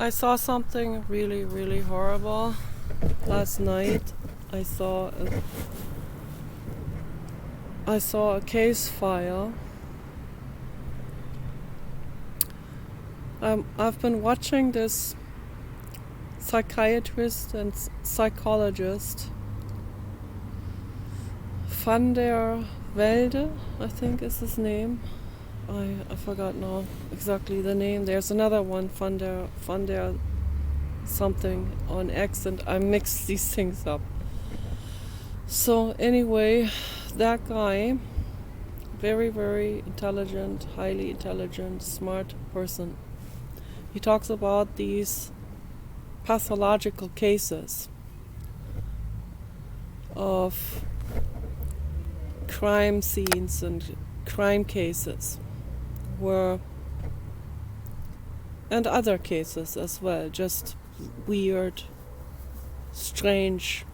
I saw something really, really horrible last night. I saw a case file. I've been watching this psychiatrist and psychologist Van der Velde, I think is his name. I forgot now exactly the name. There's another one, Van der something on X, and I mix these things up. So anyway, that guy, very, very intelligent, highly intelligent, smart person. He talks about these pathological cases of crime scenes and crime cases and other cases as well, just weird, strange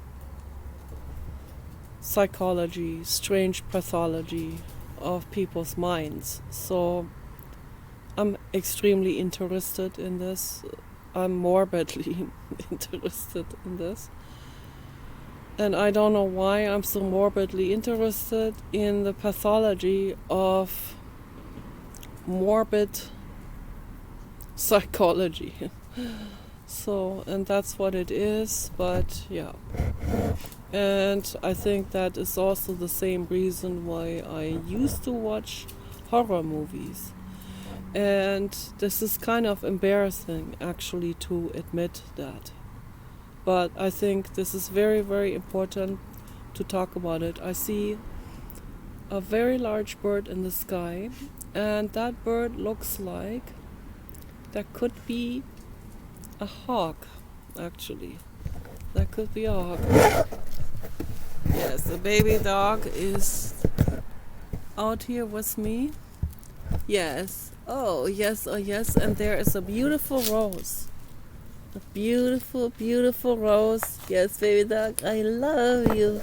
psychology, strange pathology of people's minds. So I'm extremely interested in this. I'm morbidly interested in this. And I don't know why I'm so morbidly interested in the pathology of morbid psychology. So, and that's what it is, but yeah. And I think that is also the same reason why I used to watch horror movies. And this is kind of embarrassing actually to admit that. But I think this is very, very important to talk about it. I see a very large bird in the sky, and that bird looks like that could be a hawk, actually. That could be a hawk. Yes, the baby dog is out here with me. Yes. Oh, yes, oh, yes. And there is a beautiful rose. A beautiful, beautiful rose. Yes, baby dog, I love you.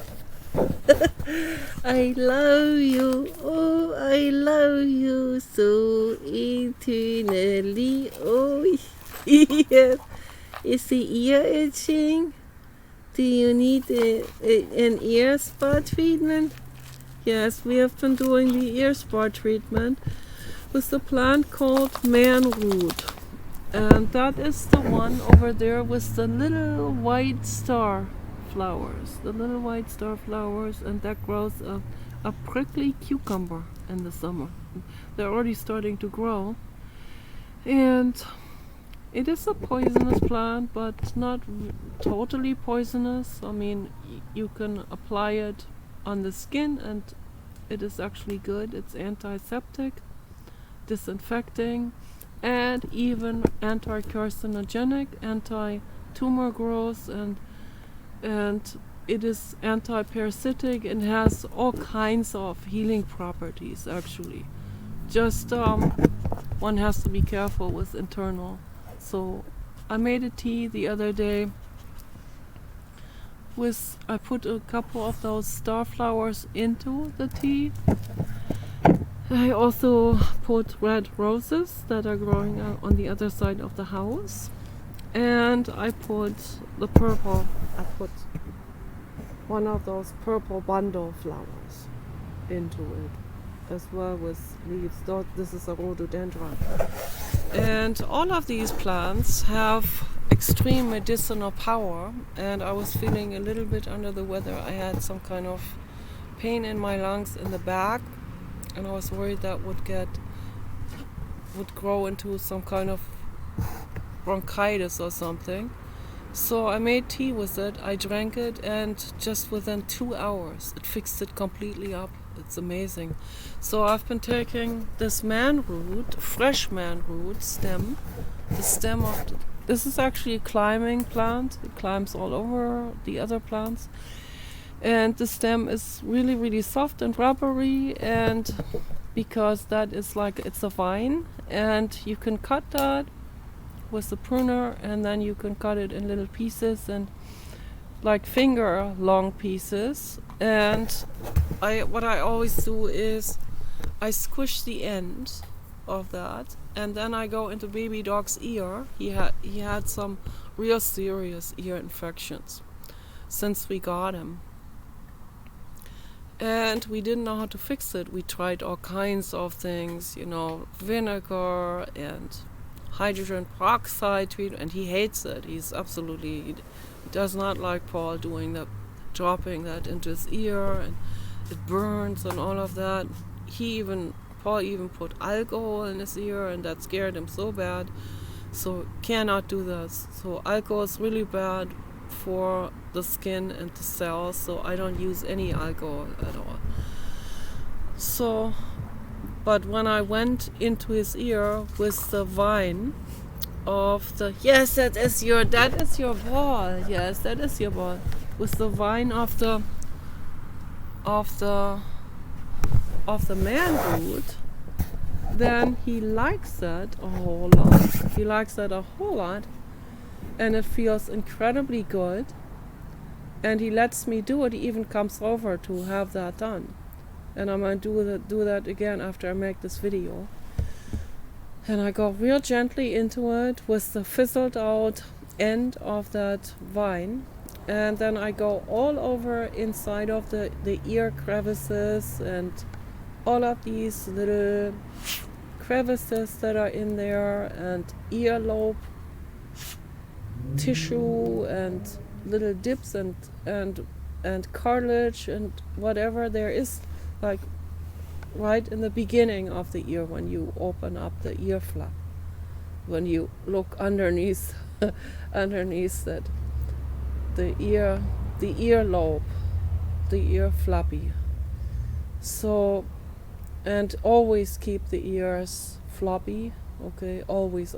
I love you. Oh, I love you so eternally. Oh, yes. Is the ear itching? Do you need an ear spot treatment? Yes, we have been doing the ear spot treatment with the plant called manroot. And that is the one over there with the little white star flowers. The little white star flowers, and that grows a prickly cucumber in the summer. They're already starting to grow. And it is a poisonous plant, but not totally poisonous. I mean, you can apply it on the skin and it is actually good. It's antiseptic, disinfecting, and even anti-carcinogenic, anti-tumor growth, and it is anti-parasitic and has all kinds of healing properties actually. Just one has to be careful with internal. So I made a tea the other day I put a couple of those star flowers into the tea. I also put red roses that are growing on the other side of the house. And I put one of those purple bundle flowers into it, as well with leaves. This is a rhododendron. And all of these plants have extreme medicinal power, and I was feeling a little bit under the weather. I had some kind of pain in my lungs in the back, and I was worried that would grow into some kind of bronchitis or something. So I made tea with it, I drank it, and just within 2 hours it fixed it completely up. It's amazing. So I've been taking this fresh manroot stem, the stem of this is actually a climbing plant. It climbs all over the other plants. And the stem is really, really soft and rubbery, and because that is it's a vine, and you can cut that with the pruner, and then you can cut it in little pieces and like finger long pieces. And what I always do is I squish the end of that, and then I go into baby dog's ear. He had some real serious ear infections since we got him, and we didn't know how to fix it. We tried all kinds of things, vinegar and hydrogen peroxide treatment, and he hates it. He does not like Paul dropping that into his ear, and it burns and all of that. Paul even put alcohol in his ear, and that scared him so bad. So cannot do this. So alcohol is really bad for the skin and the cells, so I don't use any alcohol at all. So, but when I went into his ear with the vine of the, yes, that is your ball. Yes, that is your ball. With the vine of the man root, then he likes that a whole lot. And it feels incredibly good. And he lets me do it. He even comes over to have that done. And I'm going to do that again after I make this video. And I go real gently into it with the fizzled out end of that vine. And then I go all over inside of the ear crevices and all of these little crevices that are in there, and earlobe tissue and little dips and cartilage and whatever there is, like right in the beginning of the ear when you open up the ear flap, when you look underneath that the earlobe, the ear flappy. So, and always keep the ears floppy. Okay, always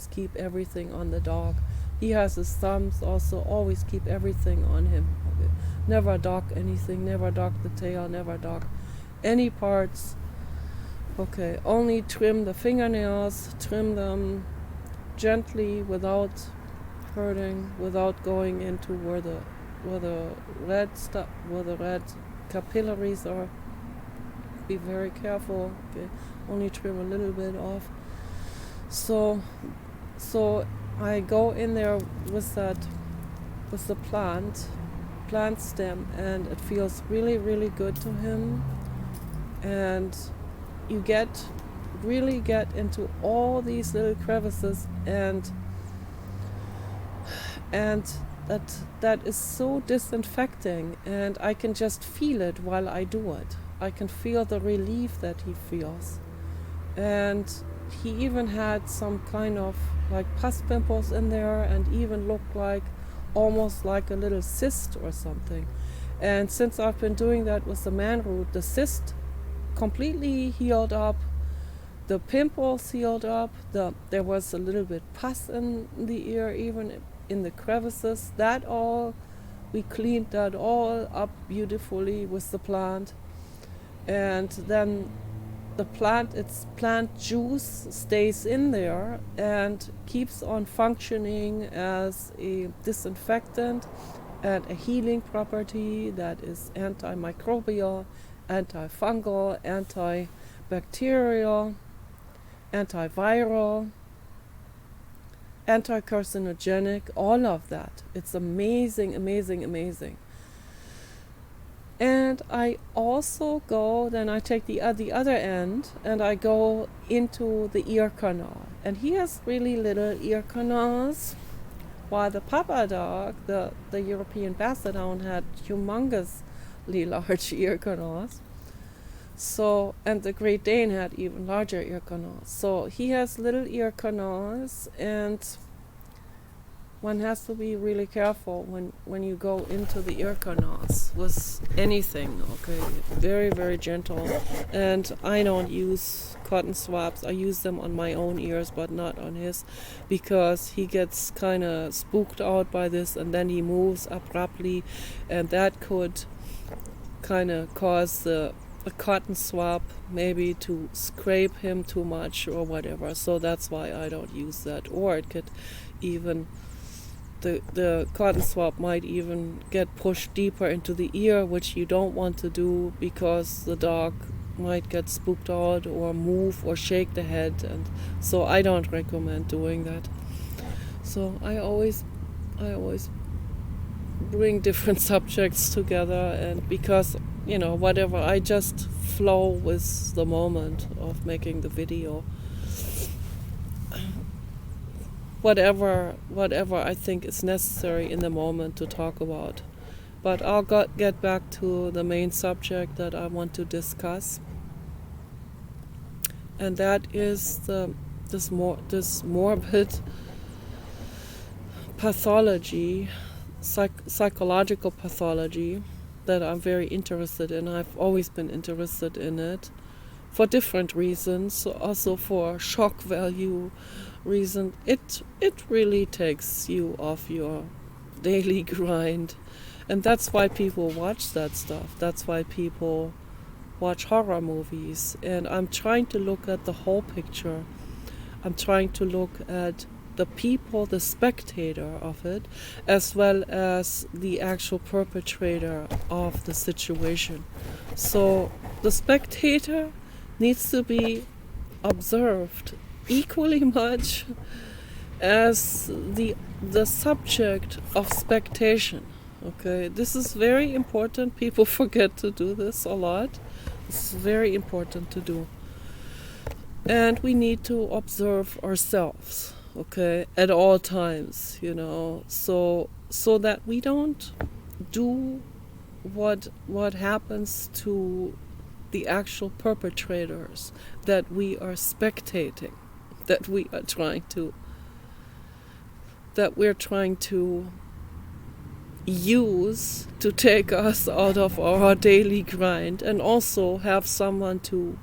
keep everything on the dog. He has his thumbs also. Always keep everything on him. Okay? Never dock anything. Never dock the tail. Never dock any parts. Okay, only trim the fingernails. Trim them gently without hurting, without going into where the red capillaries are. Be very careful. Okay, only trim a little bit off. So I go in there with the plant stem, and it feels really, really good to him. And you really get into all these little crevices, and that is so disinfecting, and I can just feel it while I do it. I can feel the relief that he feels. And he even had some kind of like pus pimples in there, and even looked like almost like a little cyst or something. And since I've been doing that with the man root, the cyst completely healed up, the pimples healed up, there was a little bit pus in the ear, even in the crevices. We cleaned that all up beautifully with the plant. And then its plant juice stays in there and keeps on functioning as a disinfectant and a healing property that is antimicrobial, antifungal, antibacterial, antiviral, anti-carcinogenic, all of that. It's amazing, amazing, amazing. And I also I take the other end, and I go into the ear canal. And he has really little ear canals, while the Papa dog, the European Basset Hound, had humongously large ear canals. So, and the Great Dane had even larger ear canals. So he has little ear canals, and one has to be really careful when you go into the ear canals with anything, okay? Very, very gentle. And I don't use cotton swabs. I use them on my own ears, but not on his, because he gets kind of spooked out by this, and then he moves abruptly, and that could kind of cause a cotton swab maybe to scrape him too much or whatever. So that's why I don't use that. Or it could even... The cotton swab might even get pushed deeper into the ear, which you don't want to do, because the dog might get spooked out or move or shake the head, and so I don't recommend doing that. So I always bring different subjects together, and because whatever, I just flow with the moment of making the video. Whatever I think is necessary in the moment to talk about. But I'll get back to the main subject that I want to discuss, and that is this morbid pathology, psychological pathology, that I'm very interested in. I've always been interested in it for different reasons, also for shock value reason. It really takes you off your daily grind, and that's why people watch that stuff. That's why people watch horror movies. And I'm trying to look at the whole picture. I'm trying to look at the people, the spectator of it, as well as the actual perpetrator of the situation. So the spectator needs to be observed equally much as the subject of spectation. Okay, this is very important. People forget to do this a lot. It's very important to do. And we need to observe ourselves, okay, at all times, so that we don't do what happens to the actual perpetrators that we are spectating, that we're trying to use to take us out of our daily grind, and also have someone to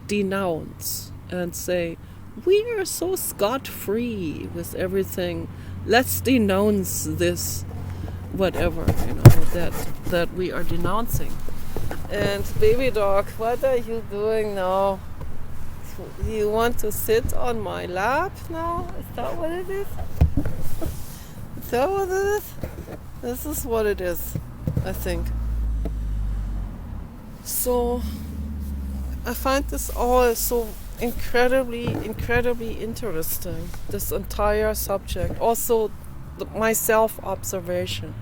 denounce and say, we are so scot-free with everything, let's denounce this whatever that we are denouncing. And baby dog, what are you doing now? You want to sit on my lap now? Is that what it is? Is that what it is? This is what it is, I think. So I find this all so incredibly interesting, this entire subject. Also my self-observation.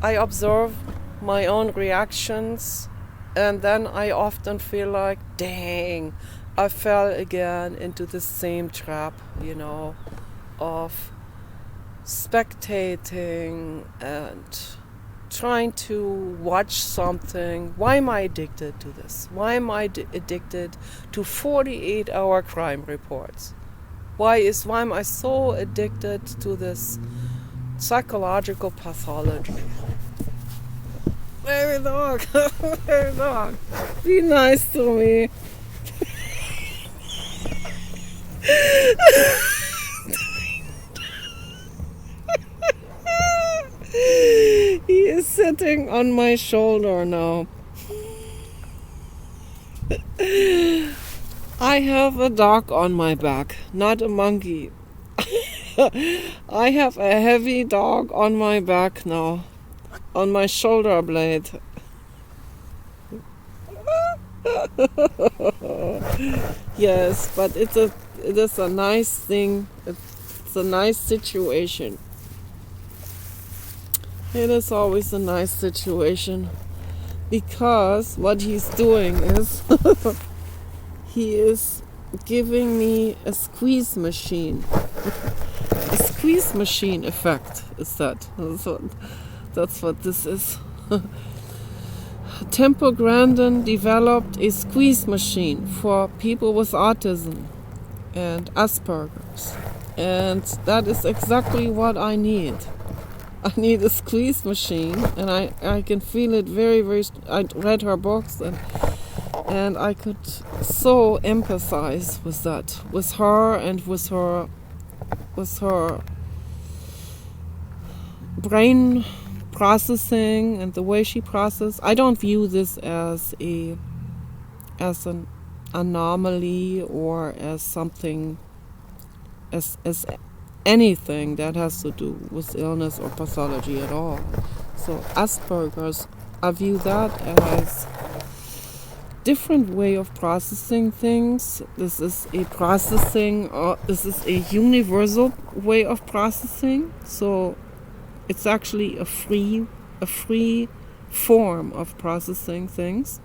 I observe my own reactions, and then I often feel like, dang, I fell again into the same trap, of spectating and trying to watch something. Why am I addicted to this? Why am I addicted to 48-hour crime reports? Why am I so addicted to this psychological pathology? Baby dog, baby dog, be nice to me. He is sitting on my shoulder now. I have a dog on my back, not a monkey. I have a heavy dog on my back now, on my shoulder blade. Yes, but it is a nice thing. It's a nice situation. It is always a nice situation, because what he's doing is he is giving me a squeeze machine. A squeeze machine effect is that. That's what this is. Temple Grandin developed a squeeze machine for people with autism and Asperger's. And that is exactly what I need. I need a squeeze machine, and I can feel it very, very... I read her books, and I could so empathize with that, with her and with her brain processing and the way she processes. I don't view this as an anomaly or as something, as anything that has to do with illness or pathology at all. So Asperger's, I view that as different way of processing things. This is a processing, this is a universal way of processing. So it's actually a free form of processing things.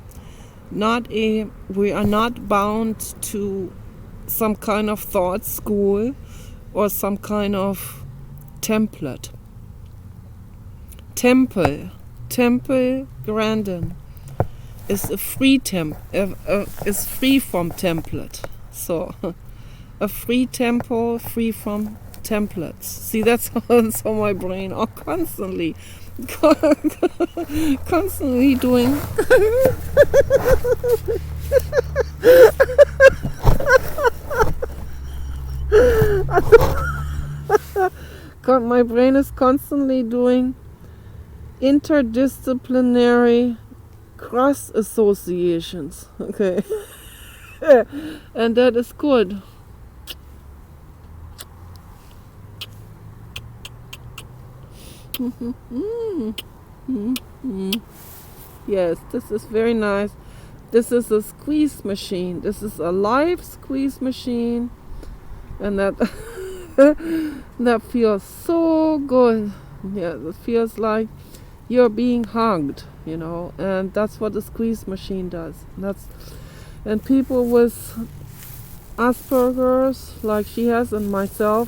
We are not bound to some kind of thought school or some kind of template. Temple Grandin is a free is free from template. So a free temple, free from templates. See, that's how my brain are constantly doing. My brain is constantly doing interdisciplinary cross associations. Okay. And that is good. Yes, this is very nice. This is a squeeze machine. This is a live squeeze machine. And that that feels so good. Yeah, it feels like you're being hugged, and that's what the squeeze machine does. And people with Asperger's, like she has and myself,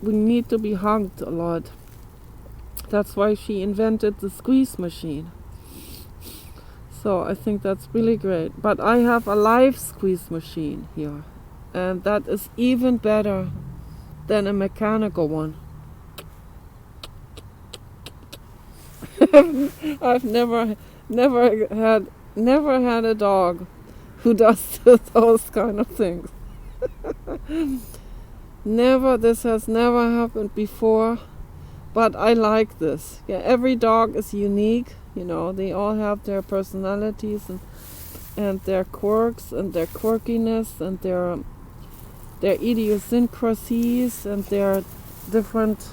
we need to be hugged a lot. That's why she invented the squeeze machine. So I think that's really great. But I have a live squeeze machine here, and that is even better than a mechanical one. I've never had a dog who does those kind of things. This has never happened before, but I like this. Yeah, every dog is unique, they all have their personalities and their quirks and their quirkiness and their idiosyncrasies and their different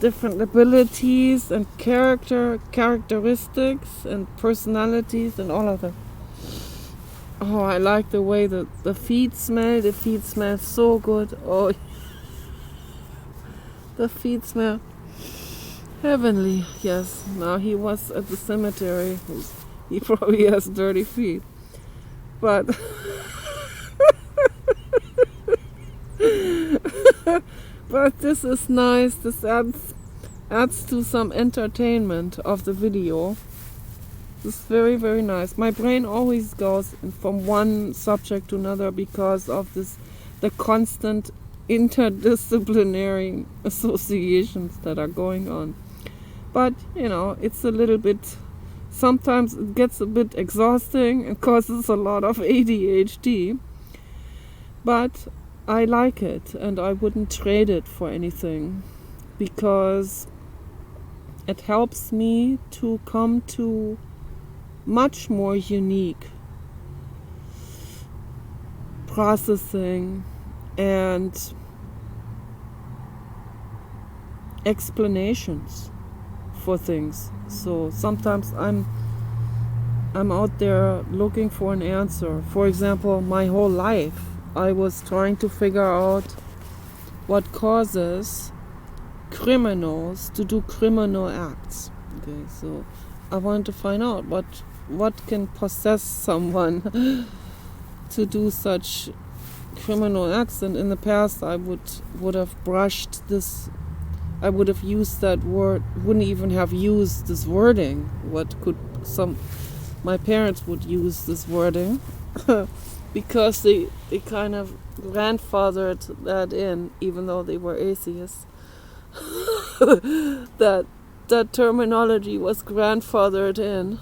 abilities and characteristics and personalities and all of them. Oh, I like the way the feet smell. The feet smell so good. Oh, the feet smell heavenly. Yes, now he was at the cemetery. He probably has dirty feet. But but this is nice. This adds to some entertainment of the video. This is very, very nice. My brain always goes from one subject to another because of the constant interdisciplinary associations that are going on. But, it's a little bit, sometimes it gets a bit exhausting and causes a lot of ADHD. But I like it, and I wouldn't trade it for anything, because it helps me to come to much more unique processing and explanations for things. So sometimes I'm out there looking for an answer. For example, my whole life I was trying to figure out what causes criminals to do criminal acts. Okay, so I wanted to find out what can possess someone to do such criminal acts. And in the past I would have brushed this. I would have used that word, wouldn't even have used this wording. My parents would use this wording because they kind of grandfathered that in, even though they were atheists. that terminology was grandfathered in,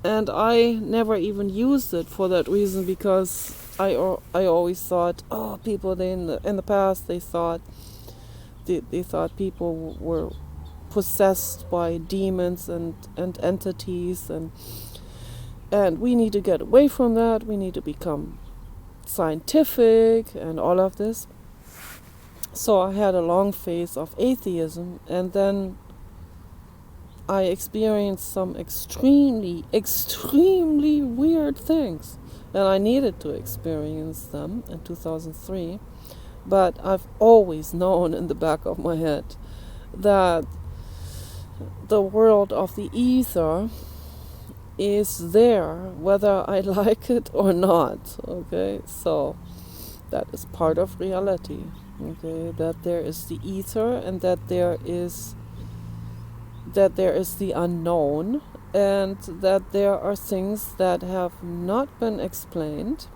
and I never even used it for that reason, because I always thought, people in the past they thought people were possessed by demons and entities, and we need to get away from that. We need to become scientific and all of this. So I had a long phase of atheism, and then I experienced some extremely, extremely weird things, and I needed to experience them in 2003. But I've always known in the back of my head that the world of the ether is there, whether I like it or not. Okay, so that is part of reality. Okay, that there is the ether, and that there is the unknown, and that there are things that have not been explained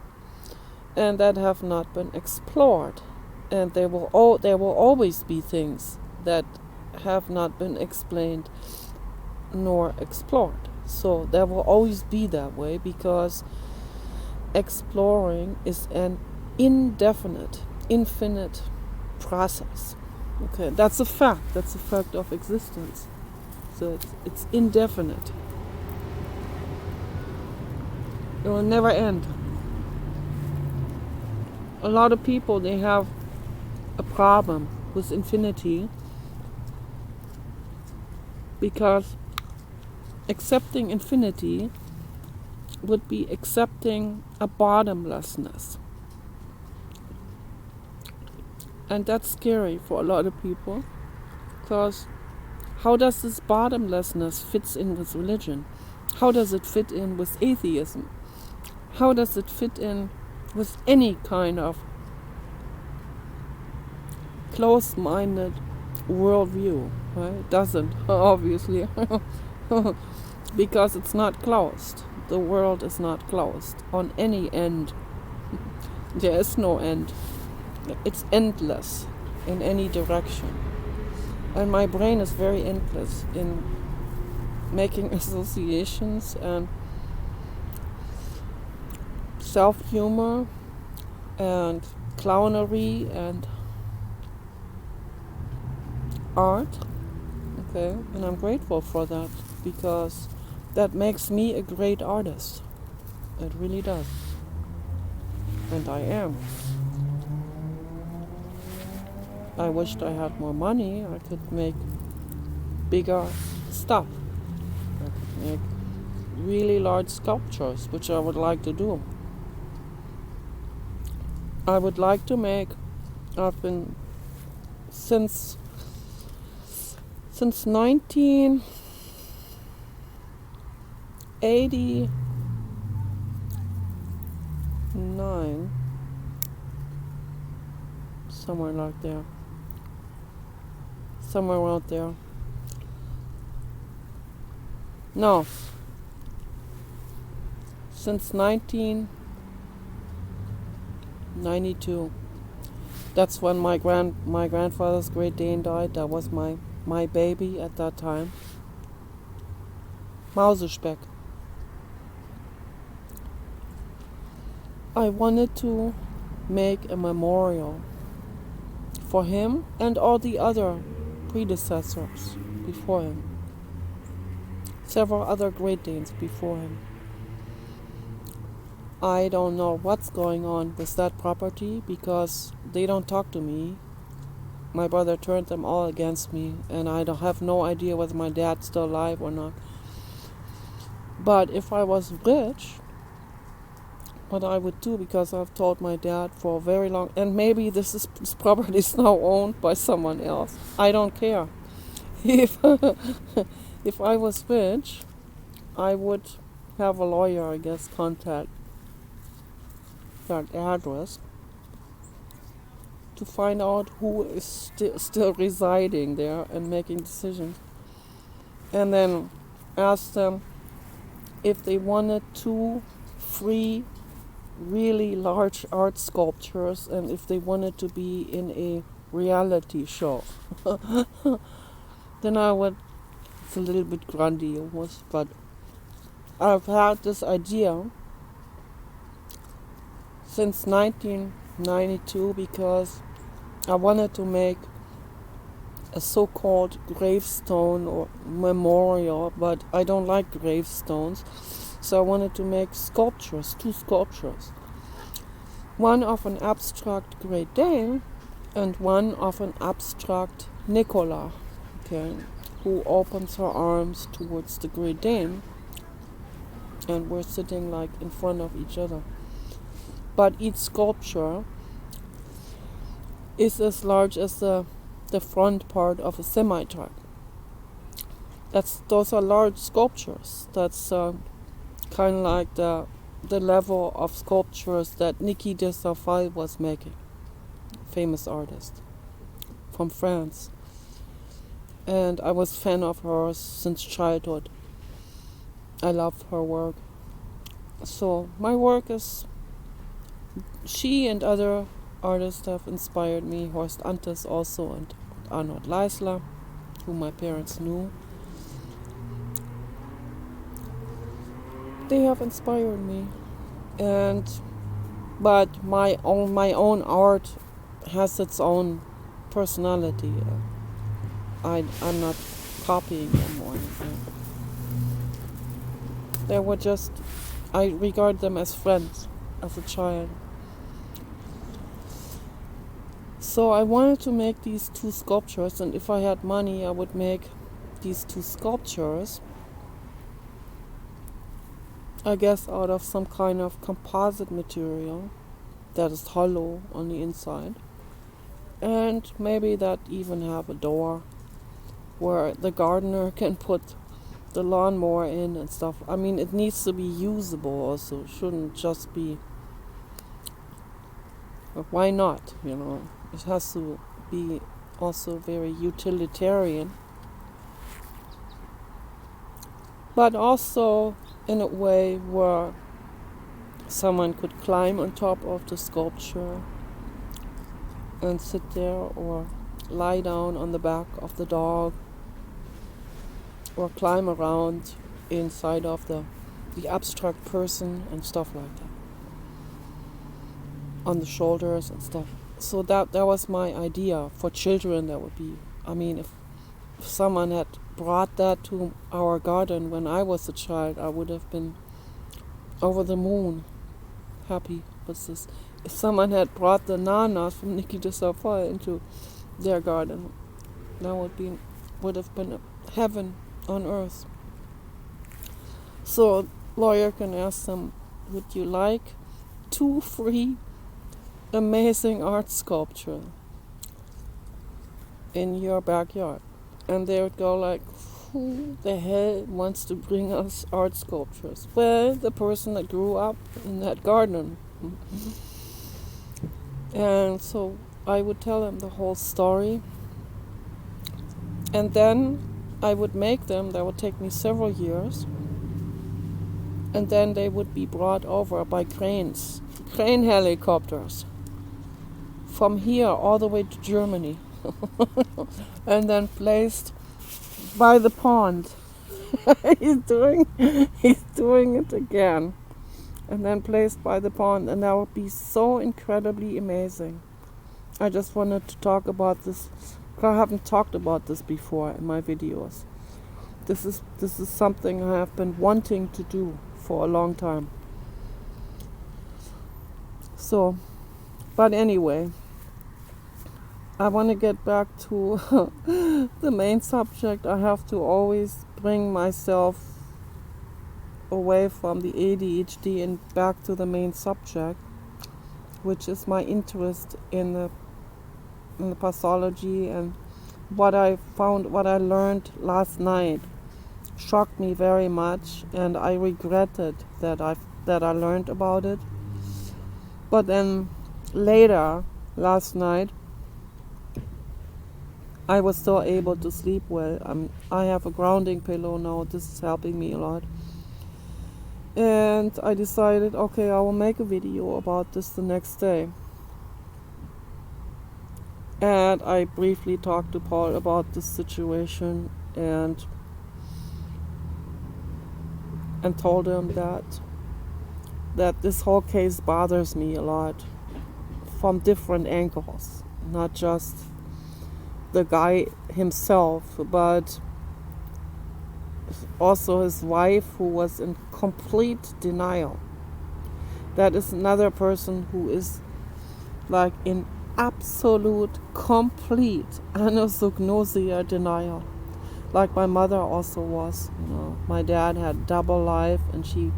and that have not been explored, and there will always be things that have not been explained nor explored. So there will always be that way, because exploring is an indefinite, infinite process. Okay, that's a fact. That's a fact of existence. So it's indefinite. It will never end. A lot of people, they have a problem with infinity, because accepting infinity would be accepting a bottomlessness. And that's scary for a lot of people, because how does this bottomlessness fit in with religion? How does it fit in with atheism? How does it fit in with any kind of closed-minded worldview? Right? It doesn't, obviously, because it's not closed. The world is not closed on any end. There is no end. It's endless in any direction. And my brain is very endless in making associations and self-humor and clownery and art. Okay, and I'm grateful for that, because that makes me a great artist. It really does. And I am. I wished I had more money. I could make bigger stuff. I could make really large sculptures, which I would like to do. I would like to make, I've been since 1989, somewhere like there. Somewhere out there. No. Since 1992. That's when my grandfather's Great Dane died. That was my baby at that time. Mausespeck. I wanted to make a memorial for him and all the other predecessors before him. Several other Great Danes before him. I don't know what's going on with that property, because they don't talk to me. My brother turned them all against me, and I have no idea whether my dad's still alive or not. But if I was rich, what I would do, because I've told my dad for a very long, and maybe this property is now owned by someone else. I don't care. If I was rich, I would have a lawyer, I guess, contact that address to find out who is still residing there and making decisions, and then ask them if they wanted 2 free really large art sculptures, and if they wanted to be in a reality show. Then I would, it's a little bit grandiose, but I've had this idea since 1992, because I wanted to make a so-called gravestone or memorial, but I don't like gravestones. So I wanted to make sculptures, 2 sculptures. One of an abstract Great Dane and one of an abstract Nicola. Okay. who opens her arms towards the Great Dane, and we're sitting like in front of each other. But each sculpture is as large as the front part of a semi-truck. Those are large sculptures. That's kind of like the level of sculptures that Niki de Sarfal was making, famous artist from France. And I was a fan of hers since childhood. I love her work. So my work is, she and other artists have inspired me, Horst Antes also, and Arnold Leisler, who my parents knew. They have inspired me, but my own art has its own personality. I'm not copying them or anything. They were just, I regard them as friends as a child. So I wanted to make these two sculptures, and if I had money, I would make these two sculptures, I guess out of some kind of composite material that is hollow on the inside, and maybe that even have a door where the gardener can put the lawnmower in and stuff. I mean, it needs to be usable also. It shouldn't just be, why not, It has to be also very utilitarian, but also in a way where someone could climb on top of the sculpture and sit there, or lie down on the back of the dog, or climb around inside of the abstract person and stuff like that, on the shoulders and stuff. So that was my idea for children. That would be, I mean, if someone had brought that to our garden when I was a child, I would have been over the moon happy with this. If someone had brought the nanas from Niki de Sarfal into their garden, that would have been heaven on earth. So lawyer can ask them, would you like 2 free amazing art sculpture in your backyard? And they would go like, who the hell wants to bring us art sculptures? Well, the person that grew up in that garden. And so I would tell them the whole story, and then I would make them. That would take me several years, and then they would be brought over by crane helicopters from here all the way to Germany, and then placed by the pond. He's doing it again. And then placed by the pond, and that would be so incredibly amazing. I just wanted to talk about this. I haven't talked about this before in my videos. This is something I have been wanting to do for a long time. So, but anyway, I want to get back to the main subject. I have to always bring myself away from the ADHD and back to the main subject, which is my interest in the pathology. And what I learned last night shocked me very much, and I regretted that I learned about it. But then later last night, I was still able to sleep well. I have a grounding pillow now. This is helping me a lot. And I decided, okay, I will make a video about this the next day. And I briefly talked to Paul about this situation and told him that this whole case bothers me a lot from different angles. Not just the guy himself, but also his wife, who was in complete denial. That is another person who is like in absolute, complete anosognosia denial. like my mother also was. My dad had double life, and she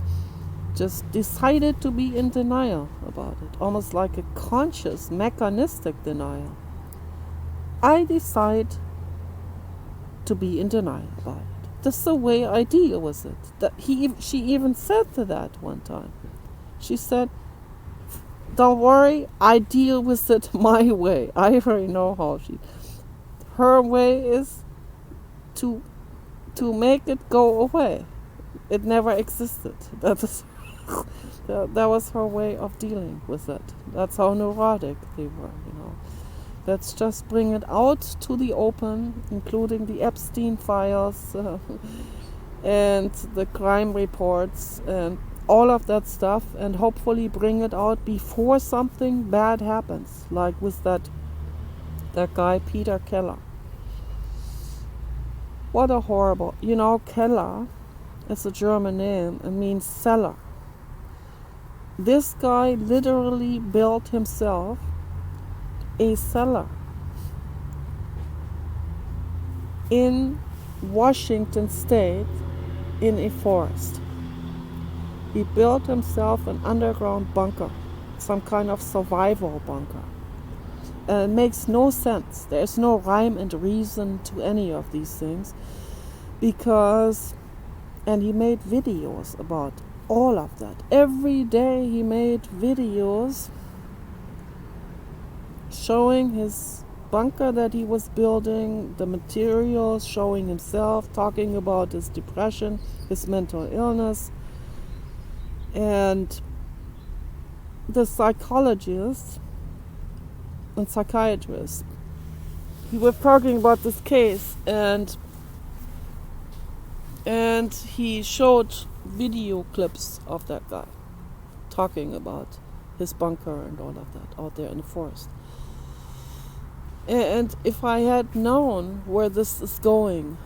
just decided to be in denial about it, almost like a conscious, mechanistic denial. I decide to be in denial about it. That's the way I deal with it. She even said to that one time. She said, "Don't worry, I deal with it my way." I already know how her way is to make it go away. It never existed. That was her way of dealing with it. That's how neurotic they were. Let's just bring it out to the open, including the Epstein files and the crime reports and all of that stuff, and hopefully bring it out before something bad happens, like with that guy Peter Keller. What a horrible... Keller is a German name and means cellar. This guy literally built himself a cellar in Washington State in a forest. He built himself an underground bunker, some kind of survival bunker. It makes no sense. There's no rhyme and reason to any of these things, and he made videos about all of that. Every day he made videos showing his bunker that he was building, the materials, showing himself, talking about his depression, his mental illness. And the psychologists and psychiatrists, he was talking about this case, and he showed video clips of that guy talking about his bunker and all of that out there in the forest. And if I had known where this is going,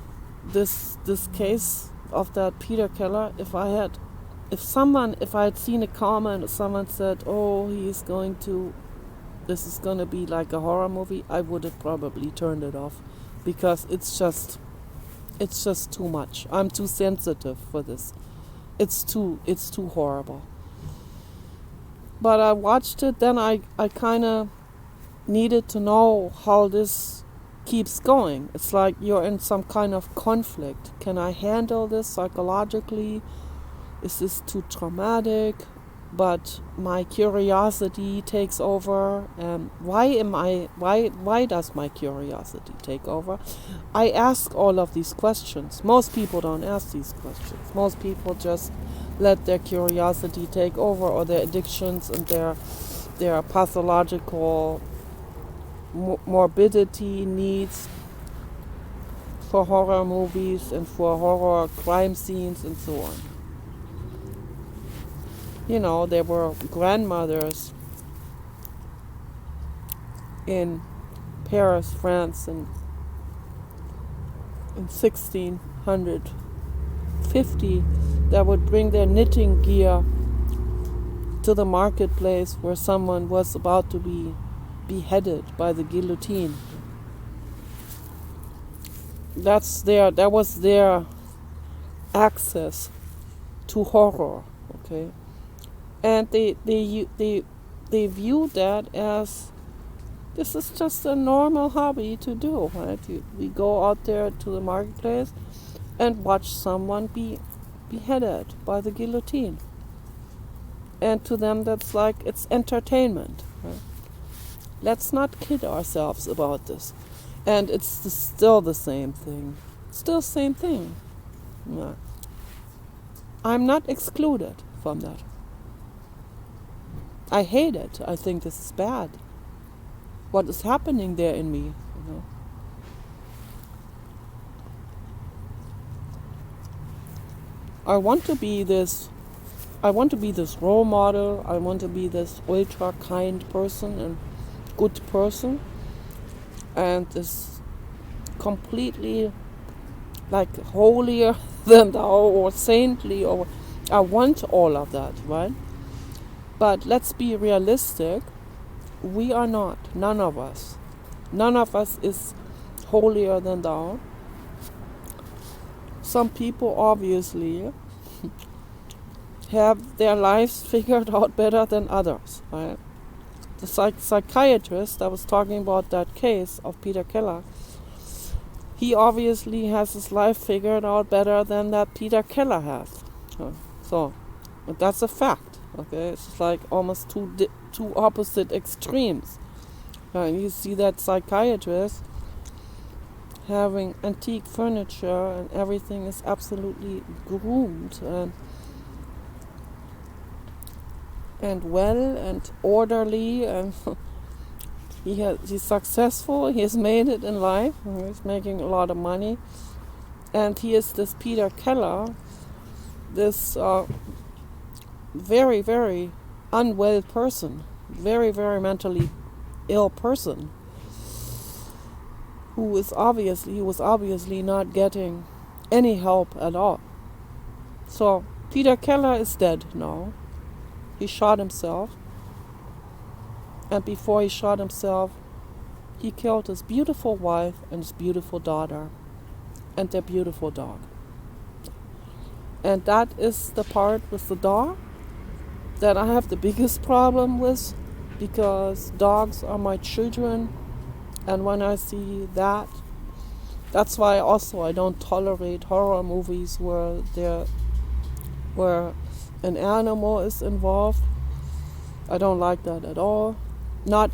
this case of that Peter Keller, if I had seen a comment or someone said, "Oh, this is going to be like a horror movie," I would have probably turned it off, because it's just too much. I'm too sensitive for this. It's too horrible. But I watched it, then I kind of needed to know how this keeps going. It's like you're in some kind of conflict. Can I handle this psychologically? Is this too traumatic? But my curiosity takes over. Why does my curiosity take over? I ask all of these questions. Most people don't ask these questions. Most people just let their curiosity take over, or their addictions and their pathological morbidity needs for horror movies and for horror crime scenes and so on. There were grandmothers in Paris, France, in 1650 that would bring their knitting gear to the marketplace where someone was about to be beheaded by the guillotine. That was their access to horror, okay? And they viewed that as, this is just a normal hobby to do, right? We go out there to the marketplace and watch someone be beheaded by the guillotine. And to them that's like, it's entertainment, right? Let's not kid ourselves about this. And it's still the same thing. Still same thing. Yeah. I'm not excluded from that. I hate it. I think this is bad. What is happening there in me, I want to be this role model. I want to be this ultra kind person and good person, and this completely like holier than thou or saintly, or I want all of that, right? But let's be realistic. We are not. None of us. None of us is holier than thou. some people obviously have their lives figured out better than others, right? The psychiatrist that was talking about that case of Peter Keller, he obviously has his life figured out better than that Peter Keller has. So, but that's a fact. Okay, it's just like almost two opposite extremes. And you see that psychiatrist having antique furniture and everything is absolutely groomed and well and orderly, and he's successful. He has made it in life. He's making a lot of money, and he is this Peter Keller, this very, very unwell person, very, very mentally ill person, who was obviously not getting any help at all. So Peter Keller is dead now. He shot himself, and before he shot himself, he killed his beautiful wife and his beautiful daughter and their beautiful dog. And that is the part with the dog that I have the biggest problem with, because dogs are my children, and when I see that, that's why also I don't tolerate horror movies where an animal is involved. I don't like that at all.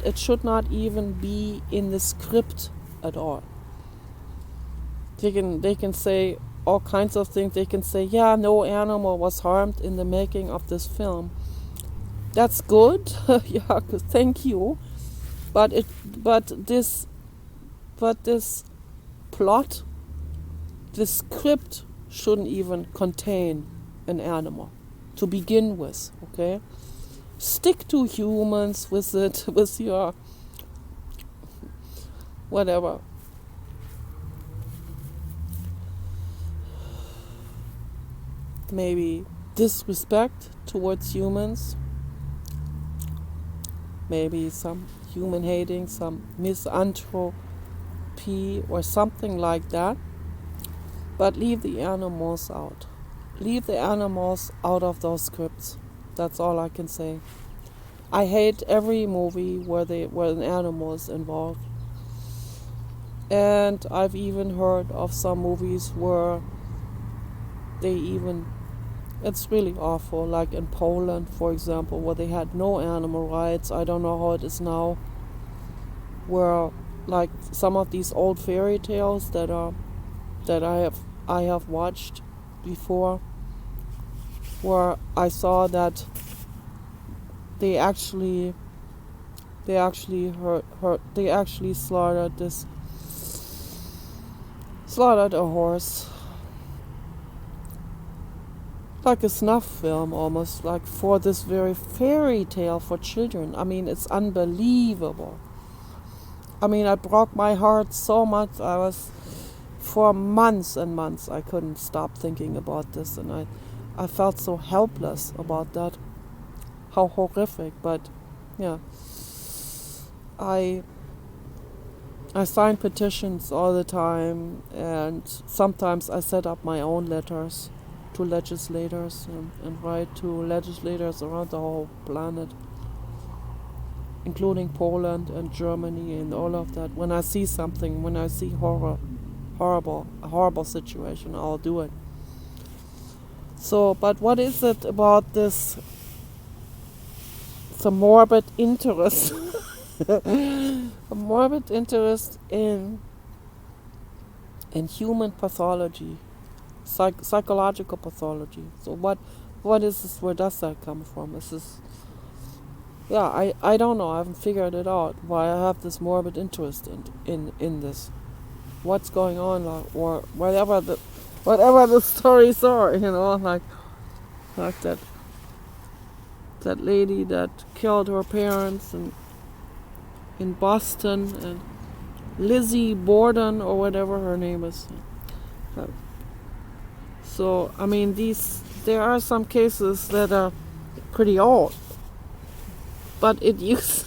It should not even be in the script at all. They can say all kinds of things. They can say, yeah, no animal was harmed in the making of this film. That's good. Yeah, thank you. But this plot, this script shouldn't even contain an animal to begin with, okay? Stick to humans with your whatever. Maybe disrespect towards humans, maybe some human hating, some misanthropy or something like that. But leave the animals out. Leave the animals out of those scripts. That's all I can say. I hate every movie where an animal is involved. And I've even heard of some movies where it's really awful, like in Poland, for example, where they had no animal rights. I don't know how it is now, where like some of these old fairy tales that I have watched before, where I saw that they actually slaughtered a horse, like a snuff film almost, like for this very fairy tale for children. I mean, it's unbelievable. I mean, it broke my heart so much. For months and months, I couldn't stop thinking about this, and I felt so helpless about that. How horrific. But yeah, I sign petitions all the time, and sometimes I set up my own letters to legislators and write to legislators around the whole planet, including Poland and Germany and all of that. When I see something, when I see a horrible situation, I'll do it. So, but what is it about this? It's a morbid interest. A morbid interest in human pathology, psychological pathology. So what is this? Where does that come from? Is this? Yeah, I don't know. I haven't figured it out why I have this morbid interest in this. What's going on, or whatever the stories are, like that lady that killed her parents in Boston, and Lizzie Borden or whatever her name is. So I mean, there are some cases that are pretty old, but this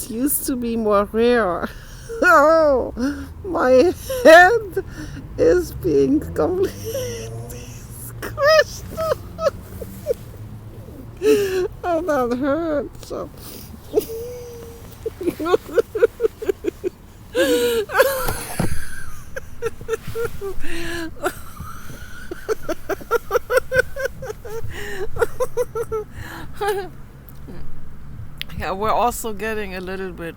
used to be more rare. Oh, my head is being completely squished. Oh, that hurts. So. Yeah, we're also getting a little bit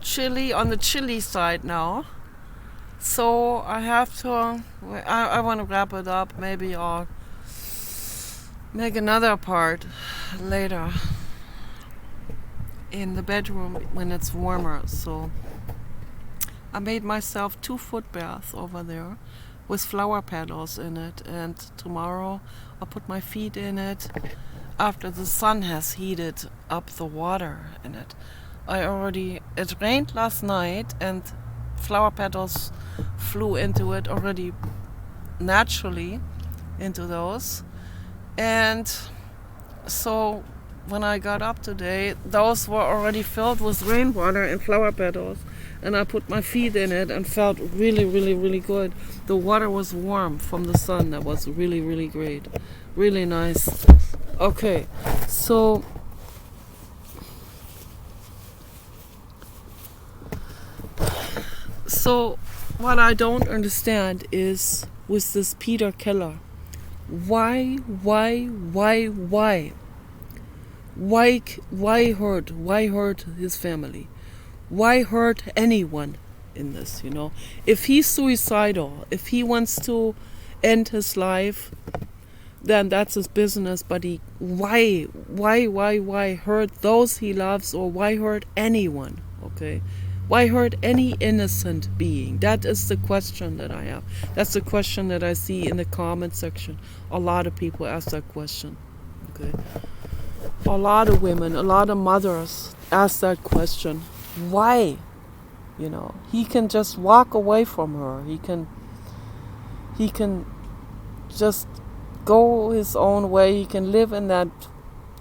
chilly on the chilly side now. So I have to, I want to wrap it up. Maybe I'll make another part later in the bedroom when it's warmer. So I made myself 2 foot baths over there with flower petals in it, and tomorrow I'll put my feet in it after the sun has heated up the water in it. It rained last night and flower petals flew into it already naturally, into those. And so when I got up today, those were already filled with rainwater and flower petals, and I put my feet in it and felt really, really, really good. The water was warm from the sun. That was really, really great. Really nice. Okay, so what I don't understand is with this Peter Keller. Why hurt? Why hurt his family? Why hurt anyone in this, If he's suicidal, if he wants to end his life, then that's his business, but why hurt those he loves, or why hurt anyone, okay? Why hurt any innocent being? That is the question that I have. That's the question that I see in the comment section. A lot of people ask that question, okay? A lot of women, a lot of mothers ask that question. Why? He can just walk away from her. He can just go his own way. He can live in that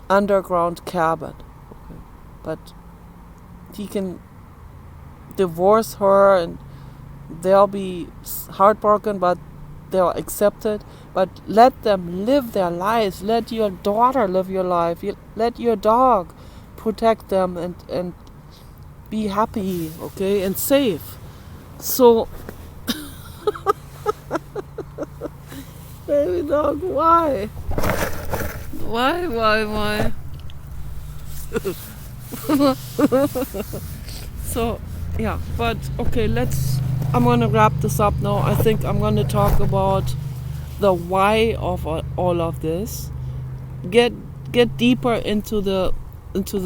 underground cabin. Okay. But he can divorce her and they'll be heartbroken, but they'll accept it. But let them live their lives. Let your daughter live your life. Let your dog protect them and be happy, okay, and safe. So, baby dog, why? Why? So, yeah, but okay, I'm gonna wrap this up now. I think I'm gonna talk about the why of all of this. Get deeper into the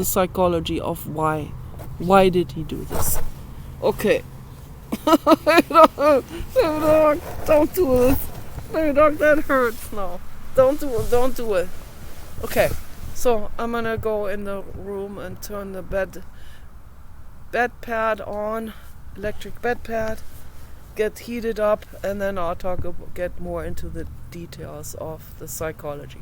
psychology of why. Why did he do this? Okay. Baby dog, don't do this. Baby dog, that hurts now. Don't do it. Okay, so I'm gonna go in the room and turn the bed pad on, electric bed pad, get heated up, and then I'll get more into the details of the psychology.